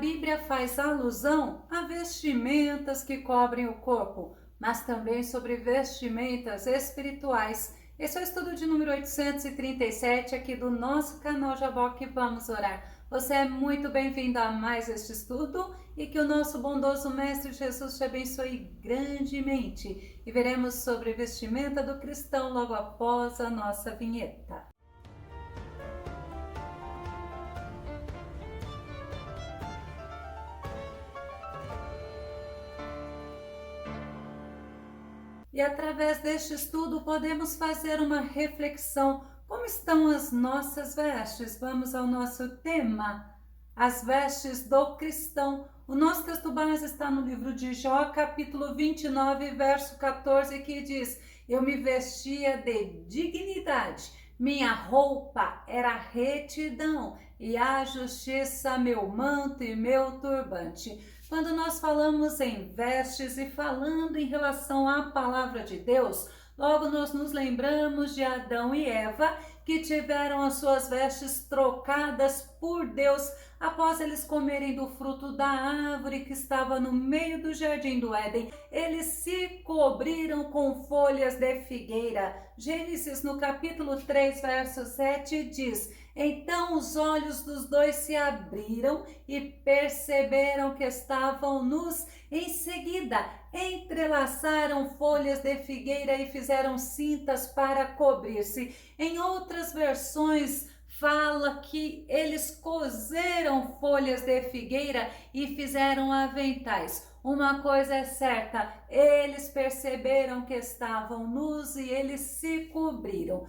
Bíblia faz alusão a vestimentas que cobrem o corpo, mas também sobre vestimentas espirituais. Esse é o estudo de número 837 aqui do nosso canal Jaboque Vamos Orar. Você é muito bem-vindo a mais este estudo e que o nosso bondoso Mestre Jesus te abençoe grandemente. E veremos sobre vestimenta do cristão logo após a nossa vinheta. E através deste estudo podemos fazer uma reflexão. Como estão as nossas vestes? Vamos ao nosso tema, as vestes do cristão. O nosso texto base está no livro de Jó, capítulo 29, verso 14, que diz: Eu me vestia de dignidade, minha roupa era retidão, e a justiça meu manto e meu turbante. Quando nós falamos em vestes e falando em relação à palavra de Deus, logo nós nos lembramos de Adão e Eva, que tiveram as suas vestes trocadas por Deus após eles comerem do fruto da árvore que estava no meio do jardim do Éden. Eles se cobriram com folhas de figueira. Gênesis no capítulo 3, verso 7 diz: Então os olhos dos dois se abriram e perceberam que estavam nus. Em seguida, entrelaçaram folhas de figueira e fizeram cintas para cobrir-se. Em outras versões, fala que eles coseram folhas de figueira e fizeram aventais. Uma coisa é certa, eles perceberam que estavam nus e eles se cobriram.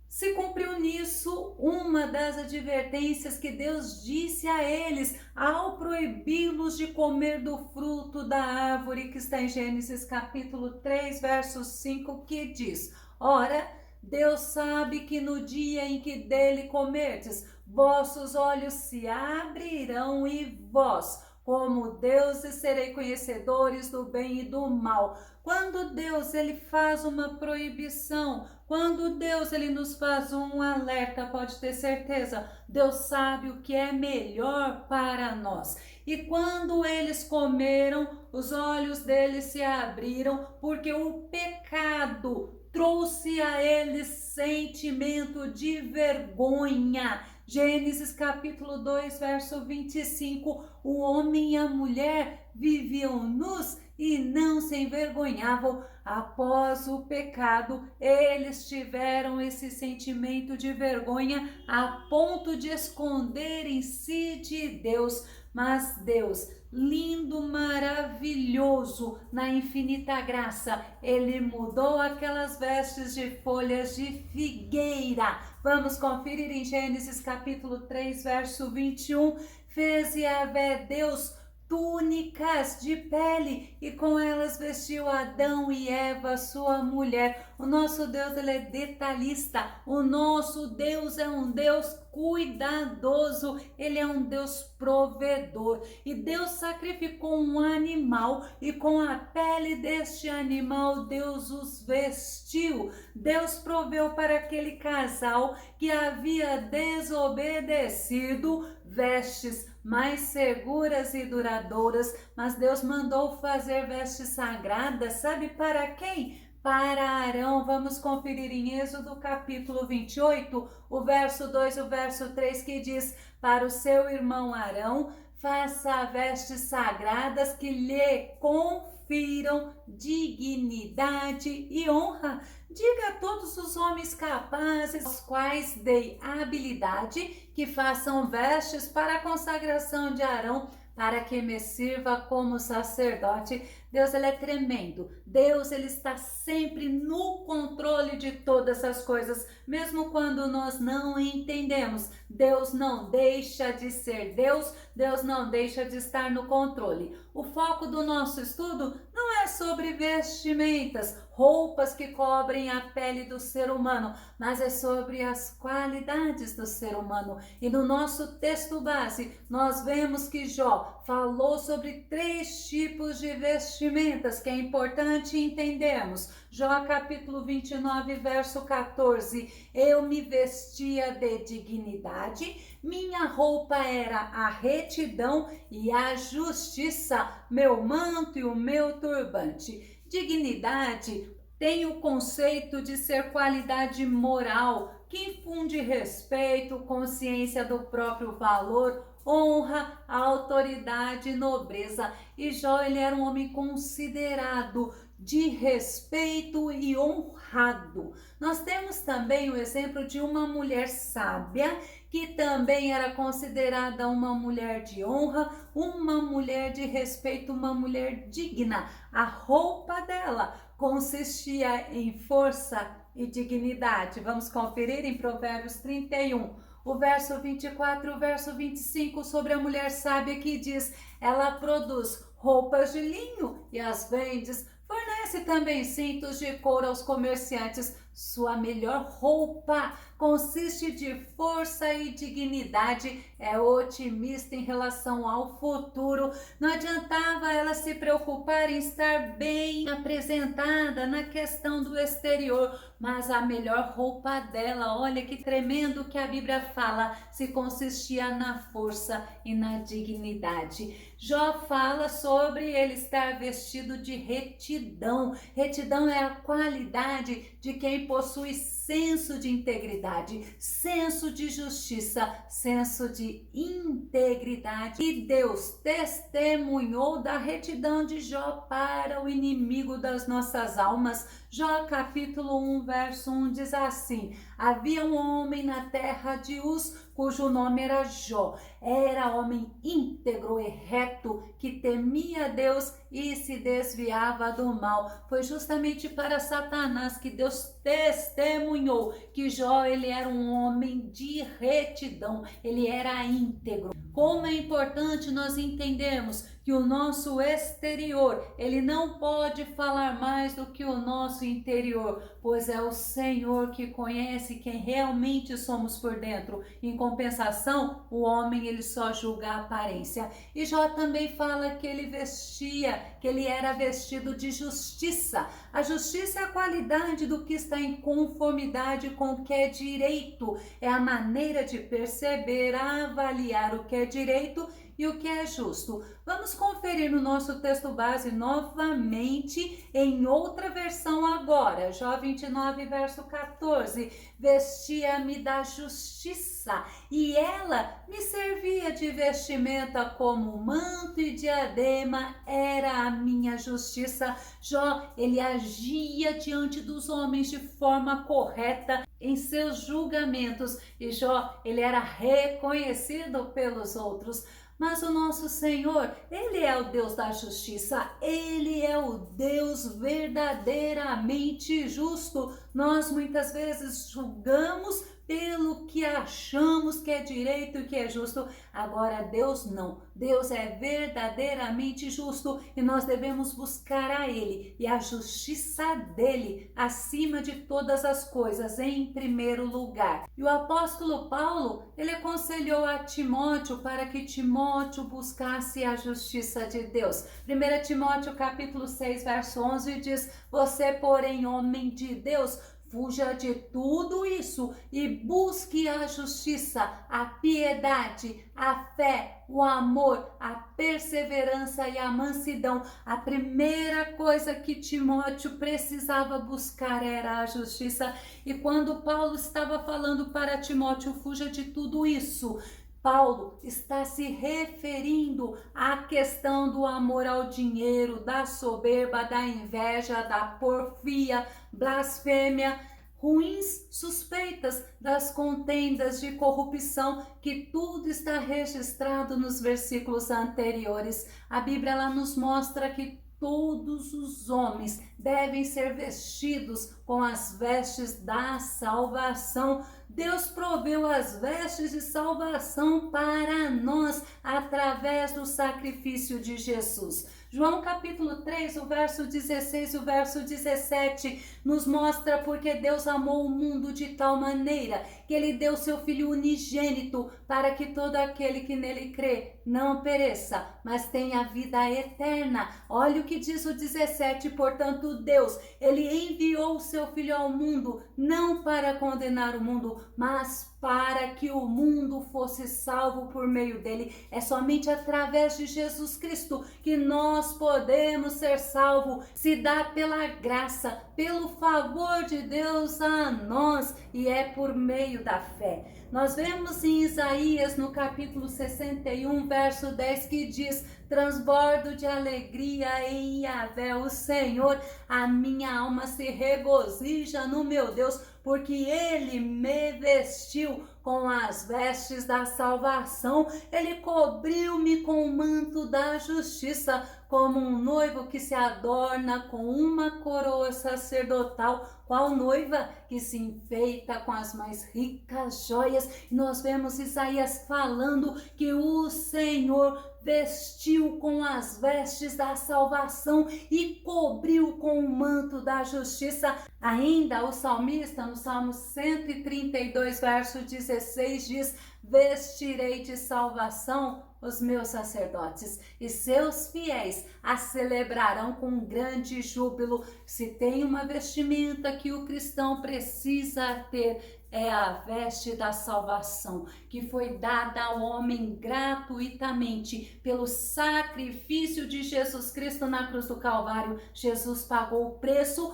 Se cumpriu nisso uma das advertências que Deus disse a eles ao proibi-los de comer do fruto da árvore, que está em Gênesis capítulo 3, verso 5, que diz: Ora, Deus sabe que no dia em que dele comerdes, vossos olhos se abrirão e vós, como deuses, serei conhecedores do bem e do mal. Quando Deus ele faz uma proibição, quando Deus ele nos faz um alerta, pode ter certeza, Deus sabe o que é melhor para nós. E quando eles comeram, os olhos deles se abriram, porque o pecado trouxe a eles sentimento de vergonha. Gênesis capítulo 2, verso 25, o homem e a mulher viviam nus e não se envergonhavam. Após o pecado, eles tiveram esse sentimento de vergonha a ponto de esconderem-se de Deus. Mas Deus, lindo, maravilhoso, na infinita graça, ele mudou aquelas vestes de folhas de figueira. Vamos conferir em Gênesis capítulo 3, verso 21. Fez Yahvé Deus túnicas de pele e com elas vestiu Adão e Eva, sua mulher. O nosso Deus ele é detalhista, o nosso Deus é um Deus cuidadoso, ele é um Deus provedor. E Deus sacrificou um animal e com a pele deste animal Deus os vestiu. Deus proveu para aquele casal que havia desobedecido vestes mais seguras e duradouras, mas Deus mandou fazer vestes sagradas, sabe para quem? Para Arão. Vamos conferir em Êxodo capítulo 28, o verso 2 e o verso 3, que diz: Para o seu irmão Arão, faça vestes sagradas que lhe confiram dignidade e honra. Diga a todos os homens capazes, aos quais dei habilidade, que façam vestes para a consagração de Arão, para que me sirva como sacerdote. Deus ele é tremendo. Deus ele está sempre no controle de todas as coisas, mesmo quando nós não entendemos. Deus não deixa de ser Deus, Deus não deixa de estar no controle. O foco do nosso estudo não é é sobre vestimentas, roupas que cobrem a pele do ser humano, mas é sobre as qualidades do ser humano. E no nosso texto base, nós vemos que Jó falou sobre 3 tipos de vestimentas que é importante entendermos. Jó capítulo 29, verso 14: eu me vestia de dignidade, minha roupa era a retidão e a justiça, meu manto e o meu turbante. Dignidade tem o conceito de ser qualidade moral, que infunde respeito, consciência do próprio valor, honra, autoridade e nobreza. E Jó, ele era um homem considerado, de respeito e honrado. Nós temos também o exemplo de uma mulher sábia, que também era considerada uma mulher de honra, uma mulher de respeito, uma mulher digna. A roupa dela consistia em força e dignidade. Vamos conferir em Provérbios 31, o verso 24 e o verso 25, sobre a mulher sábia, que diz: ela produz roupas de linho e as vende, fornece também cintos de couro aos comerciantes. Sua melhor roupa consiste de força e dignidade, é otimista em relação ao futuro. Não adiantava ela se preocupar em estar bem apresentada na questão do exterior, mas a melhor roupa dela, olha que tremendo que a Bíblia fala, se consistia na força e na dignidade. Jó fala sobre ele estar vestido de retidão. Retidão é a qualidade de quem possui senso de integridade, senso de justiça, senso de integridade. E Deus testemunhou da retidão de Jó para o inimigo das nossas almas. Jó capítulo 1, verso 1 diz assim: havia um homem na terra de Uz, cujo nome era Jó. Era homem íntegro e reto, que temia Deus e se desviava do mal. Foi justamente para Satanás que Deus testemunhou que Jó, ele era um homem de retidão, ele era íntegro. Como é importante nós entendermos que o nosso exterior, ele não pode falar mais do que o nosso interior, pois é o Senhor que conhece quem realmente somos por dentro. Em compensação, o homem, ele só julga a aparência. E Jó também fala que ele vestia, que ele era vestido de justiça. A justiça é a qualidade do que está em conformidade com o que é direito. É a maneira de perceber, avaliar o que é direito e o que é justo. Vamos conferir no nosso texto base novamente em outra versão agora. Jó 29, verso 14. Vestia-me da justiça e ela me servia de vestimenta, como manto e diadema era a minha justiça. Jó, ele agia diante dos homens de forma correta em seus julgamentos, e Jó, ele era reconhecido pelos outros. Mas o nosso Senhor, ele é o Deus da justiça, ele é o Deus verdadeiramente justo. Nós muitas vezes julgamos pelo que achamos que é direito e que é justo. Agora Deus não. Deus é verdadeiramente justo e nós devemos buscar a Ele e a justiça dele acima de todas as coisas, em primeiro lugar. E o apóstolo Paulo, ele aconselhou a Timóteo para que Timóteo buscasse a justiça de Deus. 1 Timóteo capítulo 6, verso 11 diz: você, porém, homem de Deus, fuja de tudo isso e busque a justiça, a piedade, a fé, o amor, a perseverança e a mansidão. A primeira coisa que Timóteo precisava buscar era a justiça. E quando Paulo estava falando para Timóteo, fuja de tudo isso, Paulo está se referindo à questão do amor ao dinheiro, da soberba, da inveja, da porfia, blasfêmia, ruins suspeitas, das contendas, de corrupção, que tudo está registrado nos versículos anteriores. A Bíblia, ela nos mostra que todos os homens devem ser vestidos com as vestes da salvação. Deus proveu as vestes de salvação para nós através do sacrifício de Jesus. João capítulo 3, o verso 16 e o verso 17 nos mostra porque Deus amou o mundo de tal maneira que ele deu seu Filho unigênito para que todo aquele que nele crê não pereça, mas tenha vida eterna. Olha o que diz o 17, portanto Deus, ele enviou o seu Filho ao mundo, não para condenar o mundo, mas para que o mundo fosse salvo por meio dele. É somente através de Jesus Cristo que nós podemos ser salvos. Se dá pela graça, pelo favor de Deus a nós, e é por meio da fé. Nós vemos em Isaías, no capítulo 61, verso 10, que diz: transbordo de alegria em Yahvé, o Senhor, a minha alma se regozija no meu Deus, porque ele me vestiu com as vestes da salvação, ele cobriu-me com o manto da justiça, como um noivo que se adorna com uma coroa sacerdotal, qual noiva que se enfeita com as mais ricas joias. E nós vemos Isaías falando que o Senhor vestiu com as vestes da salvação e cobriu com o manto da justiça. Ainda o salmista, no Salmo 132, verso 16, diz: vestirei de salvação os meus sacerdotes, e seus fiéis a celebrarão com grande júbilo. Se tem uma vestimenta que o cristão precisa ter, é a veste da salvação, que foi dada ao homem gratuitamente pelo sacrifício de Jesus Cristo na cruz do Calvário. Jesus pagou o preço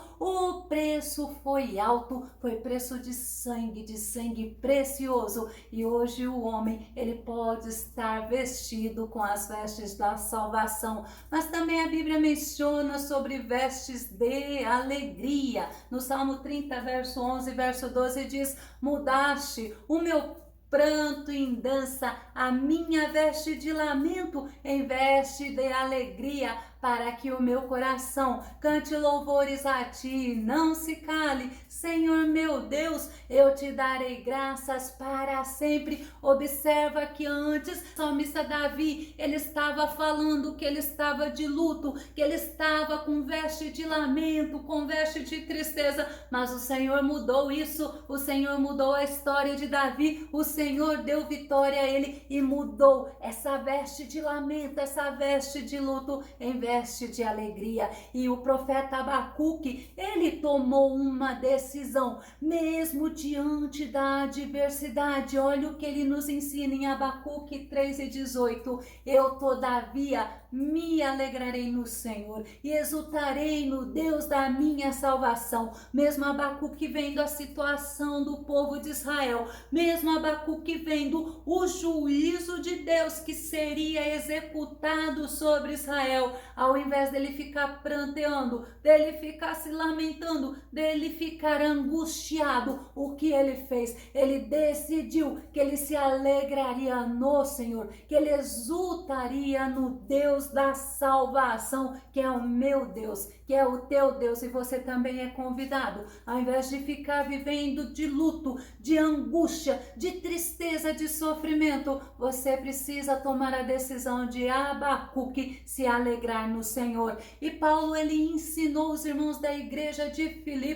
foi alto, foi preço de sangue precioso, e hoje o homem, ele pode estar vestido com as vestes da salvação. Mas também a Bíblia menciona sobre vestes de alegria. No Salmo 30, verso 11, verso 12 diz: mudaste o meu pranto em dança, a minha veste de lamento em veste de alegria, para que o meu coração cante louvores a ti, não se cale. Senhor meu Deus, eu te darei graças para sempre. Observa que antes o salmista Davi, ele estava falando que ele estava de luto, que ele estava com veste de lamento, com veste de tristeza, mas o Senhor mudou isso, o Senhor mudou a história de Davi, o Senhor deu vitória a ele e mudou essa veste de lamento, essa veste de luto em veste de alegria. E o profeta Abacuque, ele tomou uma decisão, mesmo diante da adversidade. Olha o que ele nos ensina em Abacuque 3:18: eu todavia me alegrarei no Senhor e exultarei no Deus da minha salvação. Mesmo Abacuque vendo a situação do povo de Israel, mesmo Abacuque vendo o juízo de Deus que seria executado sobre Israel, ao invés dele ficar pranteando, dele ficar se lamentando, dele ficar angustiado, o que ele fez? Ele decidiu que ele se alegraria no Senhor, que ele exultaria no Deus da salvação, que é o meu Deus, que é o teu Deus. E você também é convidado, ao invés de ficar vivendo de luto, de angústia, de tristeza, de sofrimento, você precisa tomar a decisão de Abacuque, se alegrar no Senhor. E Paulo, ele ensinou os irmãos da igreja de Filipe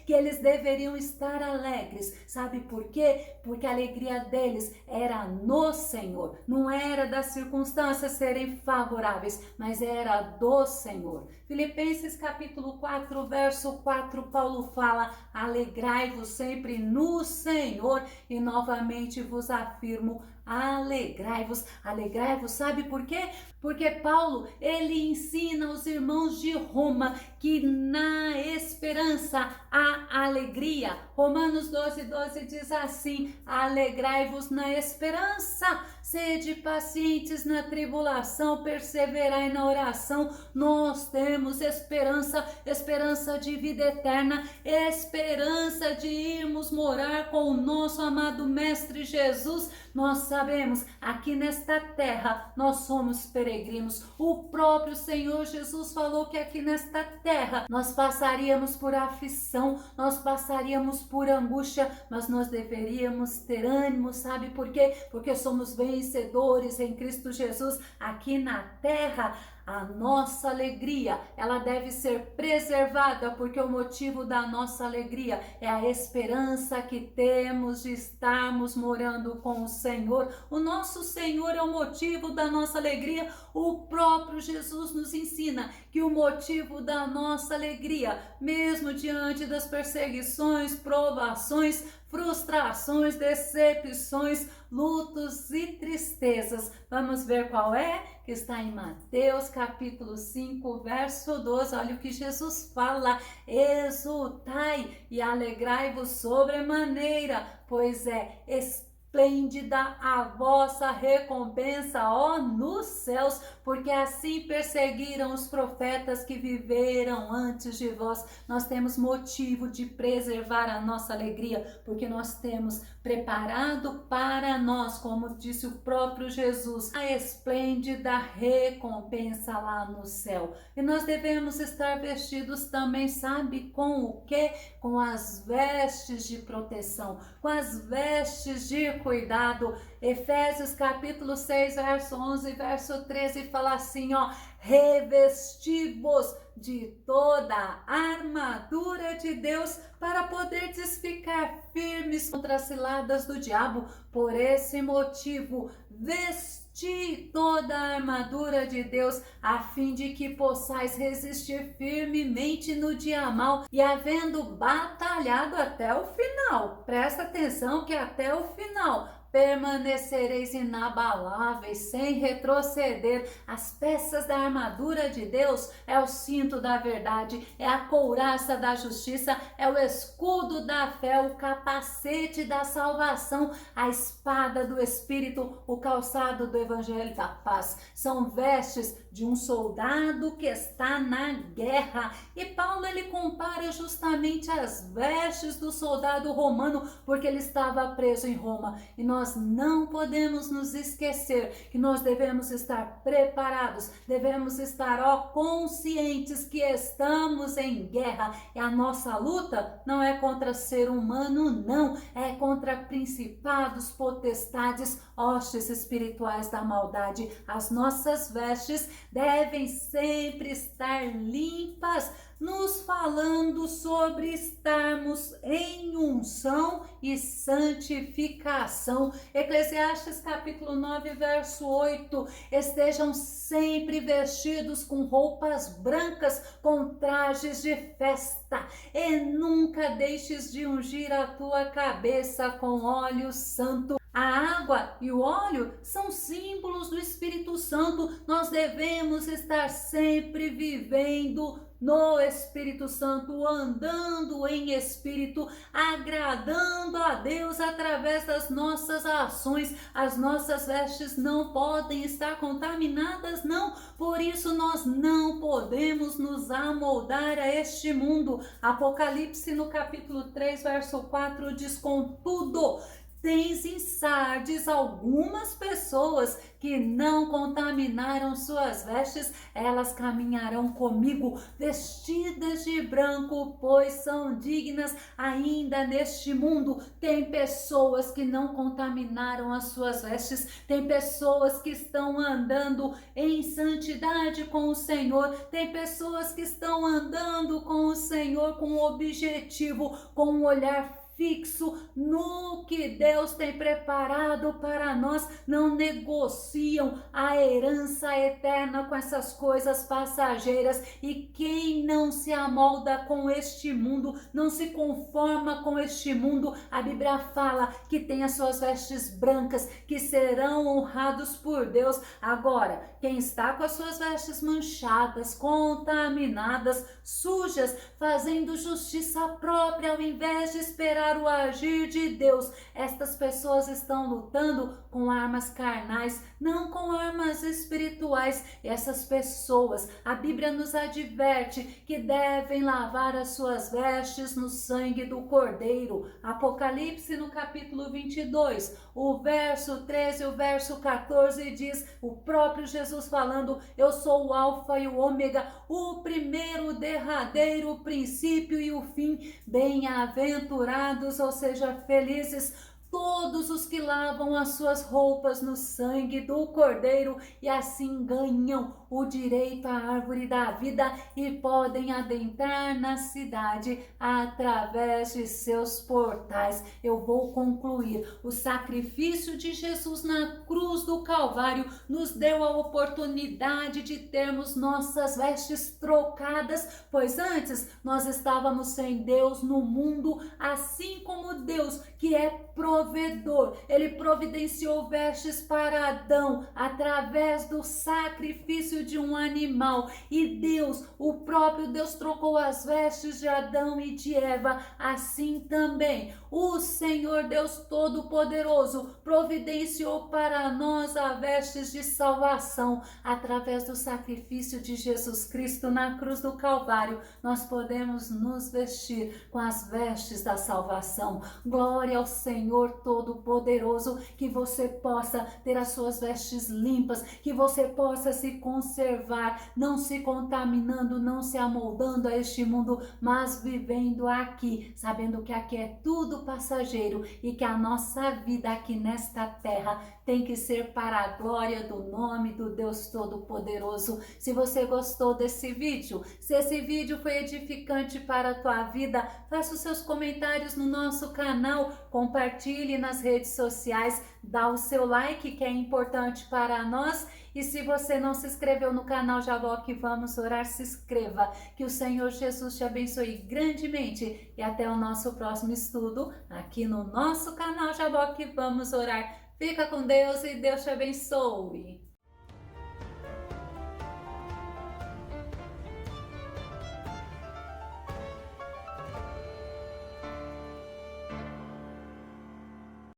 que eles deveriam estar alegres. Sabe por quê? Porque a alegria deles era no Senhor, não era das circunstâncias serem favoráveis, mas era do Senhor. Filipenses capítulo 4, verso 4, Paulo fala: alegrai-vos sempre no Senhor, e novamente vos afirmo, alegrai-vos, alegrai-vos. Sabe por quê? Porque Paulo, ele ensina aos irmãos de Roma que na esperança há alegria. Romanos 12:12 diz assim: alegrai-vos na esperança. sede pacientes na tribulação, perseverai na oração. Nós temos esperança, esperança de vida eterna, esperança de irmos morar com o nosso amado Mestre Jesus. Nós sabemos, aqui nesta terra, nós somos peregrinos. O próprio Senhor Jesus falou que aqui nesta terra, nós passaríamos por aflição, nós passaríamos por angústia, mas nós deveríamos ter ânimo, sabe por quê? Porque somos vencedores em Cristo Jesus. Aqui na terra, a nossa alegria, ela deve ser preservada, porque o motivo da nossa alegria é a esperança que temos de estarmos morando com o Senhor. O nosso Senhor é o motivo da nossa alegria. O próprio Jesus nos ensina que o motivo da nossa alegria, mesmo diante das perseguições, provações, frustrações, decepções, lutos e tristezas. Vamos ver qual é? Que está em Mateus capítulo 5, verso 12. Olha o que Jesus fala: exultai e alegrai-vos sobremaneira, pois é esplêndida a vossa recompensa, ó, nos céus, porque assim perseguiram os profetas que viveram antes de vós. Nós temos motivo de preservar a nossa alegria, porque nós temos preparado para nós, como disse o próprio Jesus, a esplêndida recompensa lá no céu. E nós devemos estar vestidos também, sabe com o quê? Com as vestes de proteção, com as vestes de cuidado. Efésios capítulo 6, verso 11 e verso 13 fala assim, ó: revesti-vos de toda a armadura de Deus para poderdes ficar firmes contra as ciladas do diabo. Por esse motivo, vesti toda a armadura de Deus, a fim de que possais resistir firmemente no dia mau, e havendo batalhado até o final, presta atenção que até o final, permanecereis inabaláveis, sem retroceder. As peças da armadura de Deus é o cinto da verdade, é a couraça da justiça, é o escudo da fé, o capacete da salvação, a espada do Espírito, o calçado do Evangelho da paz. São vestes de um soldado que está na guerra. E Paulo, ele compara justamente as vestes do soldado romano, porque ele estava preso em Roma. E nós não podemos nos esquecer que nós devemos estar preparados, devemos estar conscientes que estamos em guerra. E a nossa luta não é contra ser humano, não, é contra principados, potestades, hostes espirituais da maldade. As nossas vestes devem sempre estar limpas, nos falando sobre estarmos em unção e santificação. Eclesiastes capítulo 9, verso 8, estejam sempre vestidos com roupas brancas, com trajes de festa, e nunca deixes de ungir a tua cabeça com óleo santo. A água e o óleo são símbolos do Espírito Santo. Nós devemos estar sempre vivendo no Espírito Santo, andando em Espírito, agradando a Deus através das nossas ações. As nossas vestes não podem estar contaminadas, não. Por isso nós não podemos nos amoldar a este mundo. Apocalipse no capítulo 3, verso 4 diz: contudo, tens em Sardes algumas pessoas que não contaminaram suas vestes, elas caminharão comigo vestidas de branco, pois são dignas ainda neste mundo. Tem pessoas que não contaminaram as suas vestes, tem pessoas que estão andando em santidade com o Senhor, tem pessoas que estão andando com o Senhor com um objetivo, com um olhar fixo no que Deus tem preparado para nós, não negociam a herança eterna com essas coisas passageiras. E quem não se amolda com este mundo, não se conforma com este mundo, a Bíblia fala que tem as suas vestes brancas, que serão honrados por Deus. Agora, quem está com as suas vestes manchadas, contaminadas, sujas, fazendo justiça própria ao invés de esperar contra o agir de Deus. Estas pessoas estão lutando com armas carnais, não com armas espirituais. E essas pessoas, a Bíblia nos adverte que devem lavar as suas vestes no sangue do Cordeiro. Apocalipse no capítulo 22, o verso 13 e o verso 14 diz, o próprio Jesus falando: eu sou o alfa e o ômega, o primeiro, o derradeiro, o princípio e o fim. Bem-aventurados, ou seja, felizes, todos os que lavam as suas roupas no sangue do Cordeiro e assim ganham o direito à árvore da vida e podem adentrar na cidade através de seus portais. Eu vou concluir. O sacrifício de Jesus na cruz do Calvário nos deu a oportunidade de termos nossas vestes trocadas, pois antes nós estávamos sem Deus no mundo, assim como Deus, que é provedor, ele providenciou vestes para Adão através do sacrifício de um animal, e Deus, o próprio Deus, trocou as vestes de Adão e de Eva. Assim também o Senhor Deus Todo-Poderoso providenciou para nós as vestes de salvação através do sacrifício de Jesus Cristo na cruz do Calvário. Nós podemos nos vestir com as vestes da salvação. Glória ao Senhor Todo-Poderoso, que você possa ter as suas vestes limpas, que você possa se conservar, não se contaminando, não se amoldando a este mundo, mas vivendo aqui, sabendo que aqui é tudo passageiro e que a nossa vida aqui nesta terra tem que ser para a glória do nome do Deus Todo-Poderoso. Se você gostou desse vídeo, se esse vídeo foi edificante para a tua vida, faça os seus comentários no nosso canal, compartilhe nas redes sociais, dá o seu like, que é importante para nós. E se você não se inscreveu no canal Jaboque Vamos Orar, se inscreva. Que o Senhor Jesus te abençoe grandemente. E até o nosso próximo estudo aqui no nosso canal Jaboque Vamos Orar. Fica com Deus e Deus te abençoe.